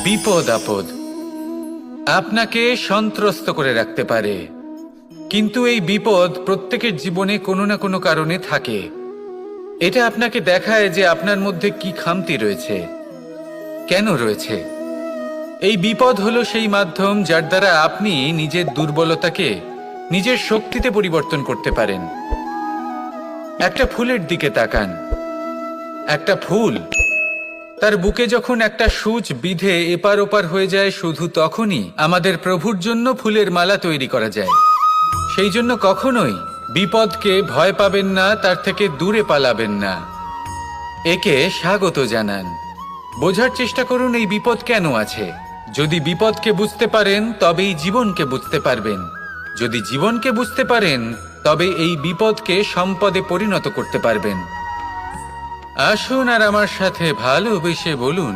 বিপদ আপদ আপনাকে সন্ত্রস্ত করে রাখতে পারে, কিন্তু এই বিপদ প্রত্যেকের জীবনে কোনো না কোনো কারণে থাকে। এটা আপনাকে দেখায় যে আপনার মধ্যে কি খামতি রয়েছে, কেন রয়েছে। এই বিপদ হলো সেই মাধ্যম যার দ্বারা আপনি নিজের দুর্বলতাকে নিজের শক্তিতে পরিবর্তন করতে পারেন। একটা ফুলের দিকে তাকান। একটা ফুল, তার বুকে যখন একটা সূচ বিঁধে এপার ওপার হয়ে যায়, শুধু তখনই আমাদের প্রভুর জন্য ফুলের মালা তৈরি করা যায়। সেই জন্য কখনোই বিপদকে ভয় পাবেন না, তার থেকে দূরে পালাবেন না, একে স্বাগত জানান। বোঝার চেষ্টা করুন এই বিপদ কেন আছে। যদি বিপদকে বুঝতে পারেন তবেই জীবনকে বুঝতে পারবেন। যদি জীবনকে বুঝতে পারেন তবে এই বিপদকে সম্পদে পরিণত করতে পারবেন। আসুন আর আমার সাথে ভালোবেসে বলুন,